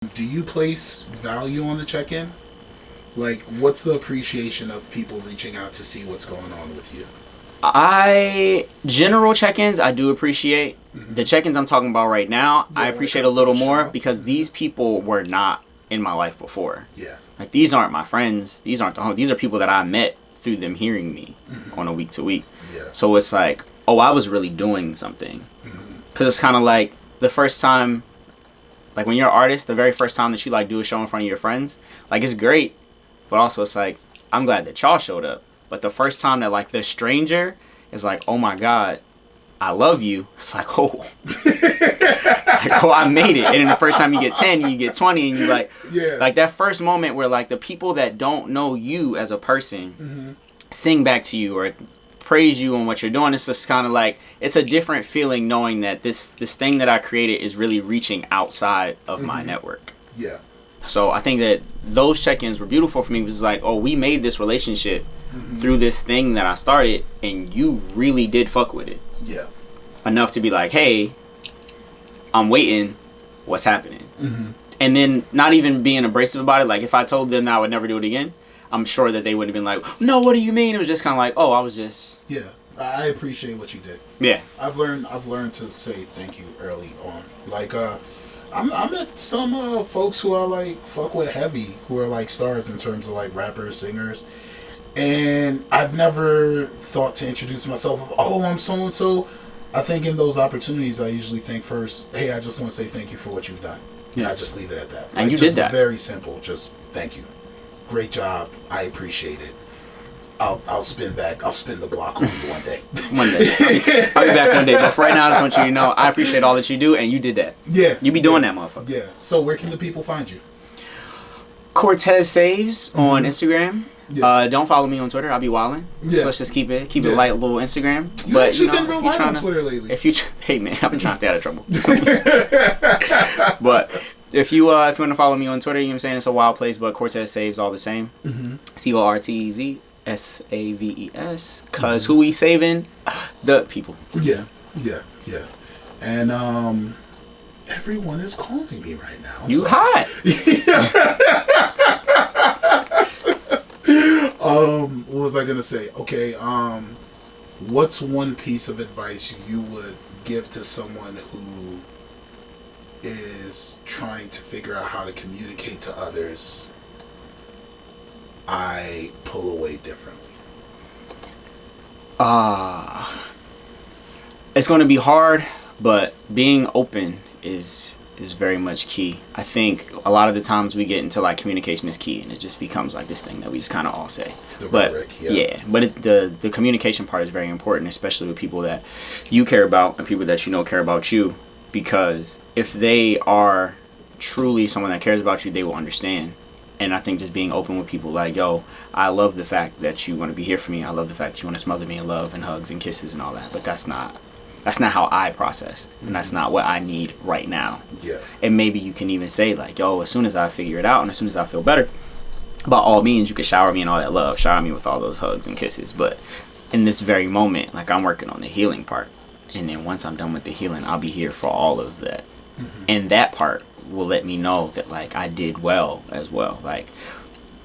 Do you place value on the check-in? Like, what's the appreciation of people reaching out to see what's going on with you? General check-ins, I do appreciate. Mm-hmm. The check-ins I'm talking about right now, I appreciate a little more because these people were not in my life before. Yeah. Like, these aren't my friends. These aren't these are people that I met through them hearing me on a week to week. Yeah. So it's like, oh, I was really doing something. Because it's kind of like the first time, like when you're an artist, the very first time that you like do a show in front of your friends, like it's great. But also it's like, I'm glad that y'all showed up. But the first time that like the stranger is like, oh my God, I love you. It's like, oh, like, oh, I made it. And then the first time you get 10, you get 20, and you like, like that first moment where like the people that don't know you as a person sing back to you or praise you on what you're doing. It's just kind of like, it's a different feeling knowing that this thing that I created is really reaching outside of my network. Yeah. So I think that those check-ins were beautiful for me. It was like, oh, we made this relationship through this thing that I started, and you really did fuck with it. Yeah. Enough to be like, hey, I'm waiting. What's happening? And then not even being abrasive about it. Like if I told them that I would never do it again, I'm sure that they wouldn't have been like, no, what do you mean? It was just kind of like, oh, I was just. Yeah. I appreciate what you did. Yeah. I've learned to say thank you early on. Like, I met some folks who are like fuck with heavy, who are like stars in terms of like rappers, singers, and I've never thought to introduce myself. Oh, I'm so and so. I think in those opportunities, I usually think first, hey, I just want to say thank you for what you've done, and I just leave it at that. And like, you just did that. Very simple. Just thank you. Great job. I appreciate it. I'll spin back. I'll spin the block on you one day. One day. I'll be back one day. But for right now, I just want you to know I appreciate all that you do, and you did that. Yeah. You be doing that, motherfucker. Yeah. So where can the people find you? Cortez Saves on Instagram. Yeah. Don't follow me on Twitter. I'll be wilding. Yeah. Let's just keep it light, little Instagram. You've actually been real light on Twitter lately. Hey man, I've been trying to stay out of trouble. But if you want to follow me on Twitter, you know what I'm saying, it's a wild place, but Cortez Saves all the same. CORTEZ SAVES, cause who we saving? The people. Yeah. And everyone is calling me right now. You hot. What was I gonna say? Okay, what's one piece of advice you would give to someone who is trying to figure out how to communicate to others? I pull away differently. It's going to be hard, but being open is very much key. I think a lot of the times we get into like communication is key, and it just becomes like this thing that we just kind of all say. But the communication part is very important, especially with people that you care about and people that you know care about you, because if they are truly someone that cares about you, they will understand. And I think just being open with people like, yo, I love the fact that you want to be here for me. I love the fact that you want to smother me in love and hugs and kisses and all that. But that's not how I process. And that's not what I need right now. Yeah. And maybe you can even say like, yo, as soon as I figure it out and as soon as I feel better, by all means, you can shower me in all that love. Shower me with all those hugs and kisses. But in this very moment, like I'm working on the healing part. And then once I'm done with the healing, I'll be here for all of that. And that part will let me know that like I did well as well. Like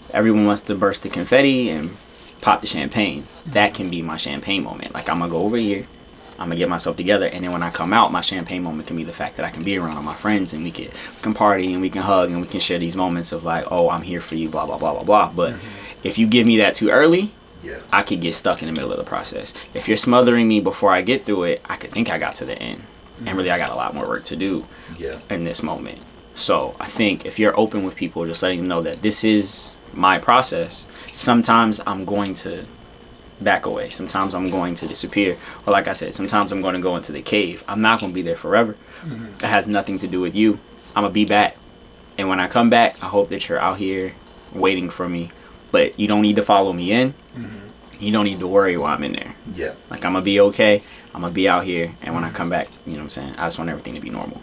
everyone wants to burst the confetti and pop the champagne. That can be my champagne moment. Like I'm gonna go over here, I'm gonna get myself together, and then when I come out, my champagne moment can be the fact that I can be around all my friends and we can party and we can hug and we can share these moments of like, oh, I'm here for you, blah blah blah blah blah. But if you give me that too early, I could get stuck in the middle of the process. If you're smothering me before I get through it, I could think I got to the end. And really I got a lot more work to do in this moment. So I think if you're open with people, just letting them know that this is my process, sometimes I'm going to back away. Sometimes I'm going to disappear. Or like I said, sometimes I'm going to go into the cave. I'm not going to be there forever. It has nothing to do with you. I'm going to be back. And when I come back, I hope that you're out here waiting for me. But you don't need to follow me in. You don't need to worry while I'm in there. Yeah. Like I'm going to be okay. I'm going to be out here. And when I come back, you know what I'm saying? I just want everything to be normal.